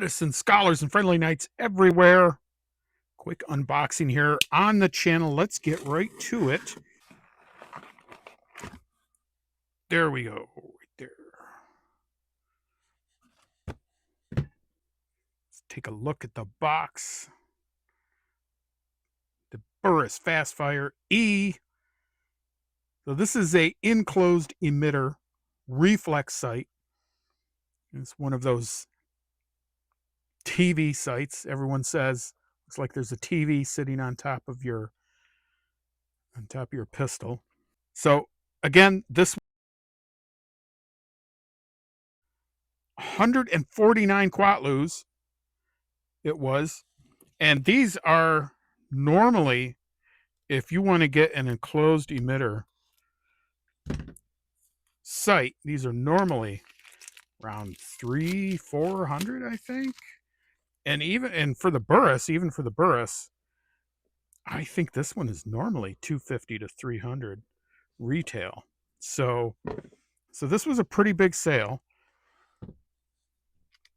artists and scholars and friendly knights everywhere. Quick unboxing here on the channel. Let's get right to it. There we go, right there. Let's take a look at the box. The Burris FastFire E. So this is a enclosed emitter reflex sight. It's one of those TV sights. Everyone says looks like there's a TV sitting on top of your pistol. So again, this 149 quatlus it was, and these are normally, if you want to get an enclosed emitter sight, these are normally around 300-400, I think. And for the Burris, I think this one is normally 250 to 300 retail. So this was a pretty big sale.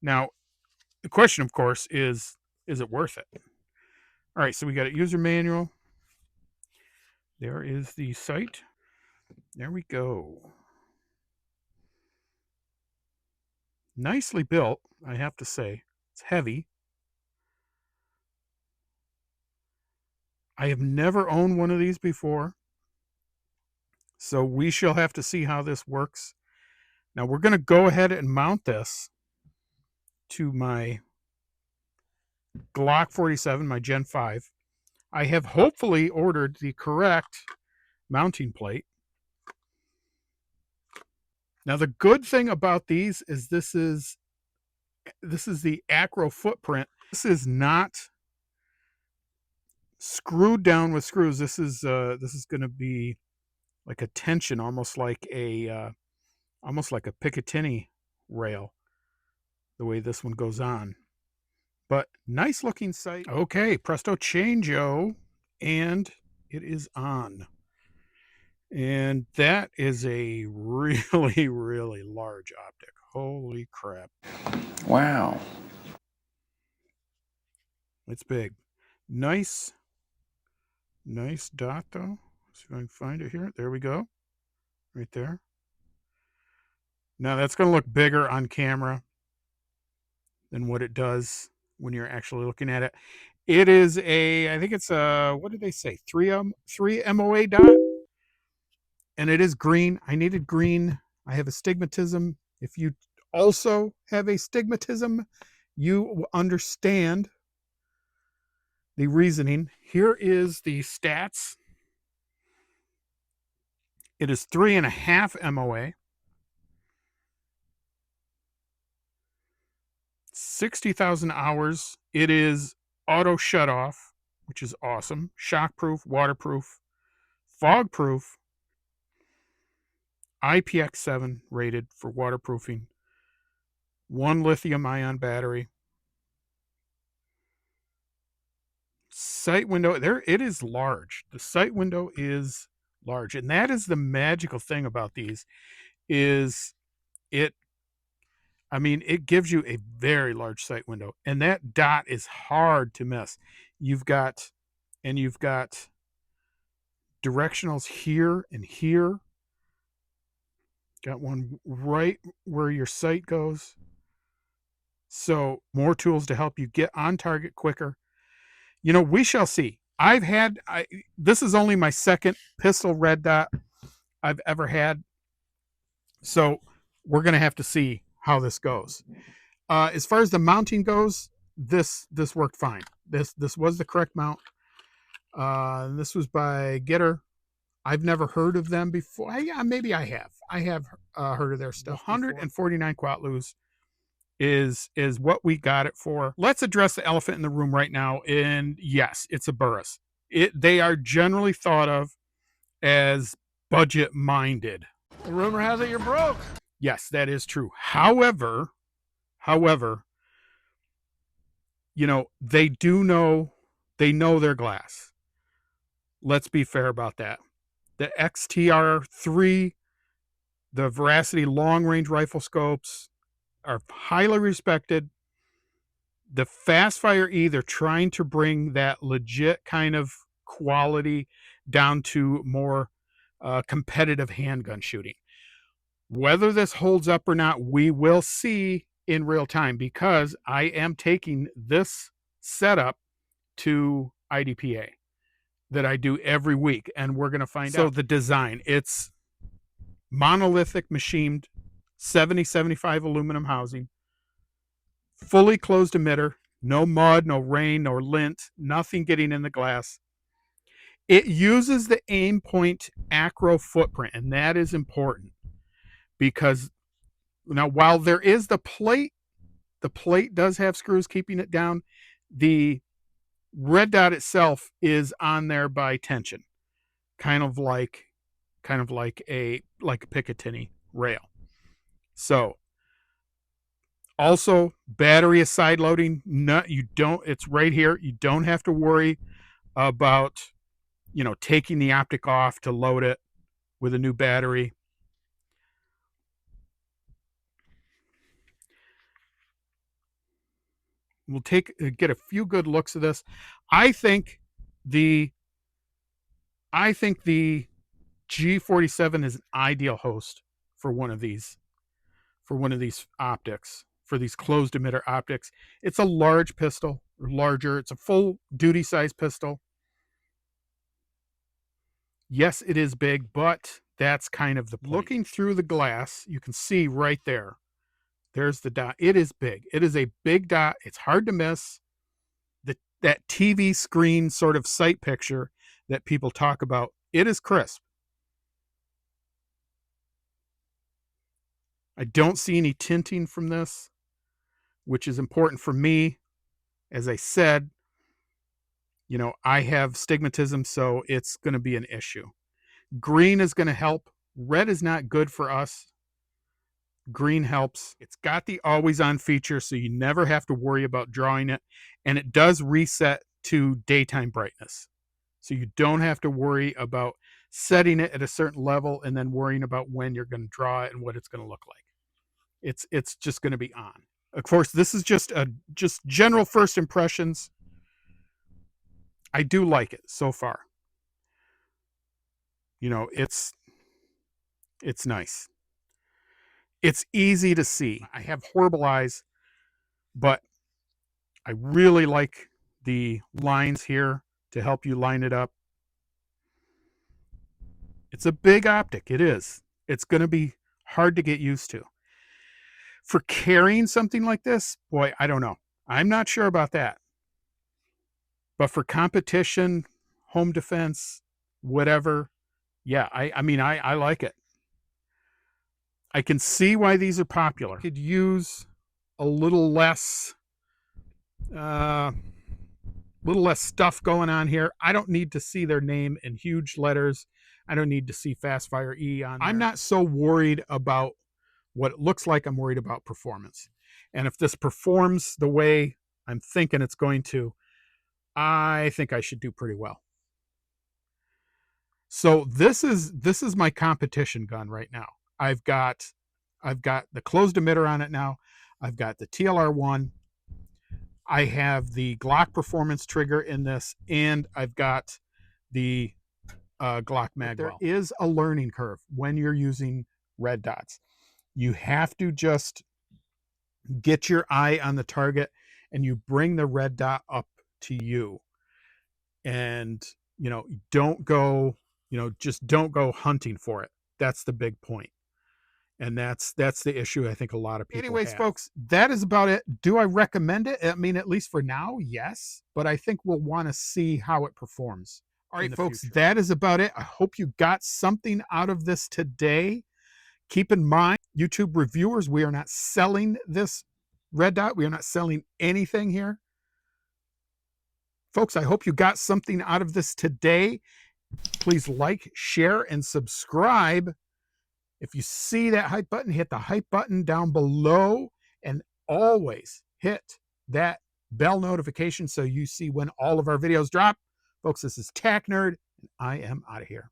Now, the question, of course, is it worth it? All right, so we got a user manual. There is the sight. There we go. Nicely built, I have to say. It's heavy. I have never owned one of these before, so we shall have to see how this works. Now we're going to go ahead and mount this to my Glock 47, my Gen 5. I have hopefully ordered the correct mounting plate. Now the good thing about these is this is the Acro footprint. This is not screwed down with screws. This is going to be like a tension, almost like a Picatinny rail, the way this one goes on. But nice looking sight. Okay, presto changeo, and it is on. And that is a really, really large optic. Holy crap. Wow. It's big. Nice dot though. See if I can find it here. There we go. Right there. Now that's going to look bigger on camera than what it does when you're actually looking at it. It is I think it's what did they say? 3 MOA dot. And it is green. I needed green. I have astigmatism. If you also have astigmatism, you understand the reasoning. Here is the stats. It is 3.5 MOA. 60,000 hours. It is auto shut off, which is awesome. Shockproof, waterproof, fog proof. IPX7 rated for waterproofing. 1 lithium-ion battery. Sight window, there it is large. The sight window is large, and that is the magical thing about these is it gives you a very large sight window, and that dot is hard to miss. You've got directionals here and here. Got one right where your sight goes. So more tools to help you get on target quicker. You know, we shall see. This is only my second pistol red dot I've ever had. So we're going to have to see how this goes. As far as the mounting goes, this worked fine. This was the correct mount. This was by Gritr. I've never heard of them before. Yeah, maybe I have. I have heard of their stuff. 149 quatlus is what we got it for. Let's address the elephant in the room right now. And yes, it's a Burris. They are generally thought of as budget minded. The rumor has it you're broke. Yes, that is true. However, you know, they know their glass. Let's be fair about that. The XTR3, the Veracity long range rifle scopes are highly respected. The FastFire E, they're trying to bring that legit kind of quality down to more competitive handgun shooting. Whether this holds up or not, we will see in real time, because I am taking this setup to IDPA that I do every week, and we're going to find out. So the design, it's monolithic machined 70-75 aluminum housing, fully closed emitter, no mud, no rain, no lint, nothing getting in the glass. It uses the Aimpoint Acro footprint, and that is important because now while there is the plate does have screws keeping it down. The red dot itself is on there by tension, kind of like a Picatinny rail. So also battery is side loading. No, you don't. It's right here. You don't have to worry about taking the Optic off to load it with a new battery. We'll get a few good looks of this. I think the G47 is an ideal host for one of these optics, for these closed emitter optics. It's a large pistol, or larger. It's a full duty size pistol. Yes, it is big, but that's kind of the point. Looking through the glass, you can see right there. There's the dot. It is big. It is a big dot. It's hard to miss. That TV screen sort of sight picture that people talk about, it is crisp. I don't see any tinting from this, which is important for me. As I said, I have stigmatism, so it's going to be an issue. Green is going to help. Red is not good for us. Green helps. It's got the always on feature, so you never have to worry about drawing it. And it does reset to daytime brightness. So you don't have to worry about setting it at a certain level and then worrying about when you're going to draw it and what it's going to look like. It's just going to be on. Of course, this is just general first impressions. I do like it so far. It's nice. It's easy to see. I have horrible eyes, but I really like the lines here to help you line it up. It's a big optic. It is. It's going to be hard to get used to. For carrying something like this, boy, I don't know. I'm not sure about that. But for competition, home defense, whatever, yeah, I mean, I like it. I can see why these are popular. Could use a little less stuff going on here. I don't need to see their name in huge letters. I don't need to see FastFire E on there. I'm not so worried about what it looks like. I'm worried about performance. And if this performs the way I'm thinking it's going to, I think I should do pretty well. So this is my competition gun right now. I've got the closed emitter on it now. I've got the TLR1. I have the Glock performance trigger in this, and I've got the Glock mag. There is a learning curve when you're using red dots. You have to just get your eye on the target, and you bring the red dot up to you. And don't go, just don't go hunting for it. That's the big point. And that's the issue I think a lot of people have. Folks, that is about it. Do I recommend it? I mean, at least for now, yes. But I think we'll want to see how it performs. All right, folks, that is about it. I hope you got something out of this today. Keep in mind, YouTube reviewers, we are not selling this red dot. We are not selling anything here. Folks, I hope you got something out of this today. Please like, share, and subscribe. If you see that hype button, hit the hype button down below, and always hit that bell notification so you see when all of our videos drop. Folks, this is Tac Nerd, and I am out of here.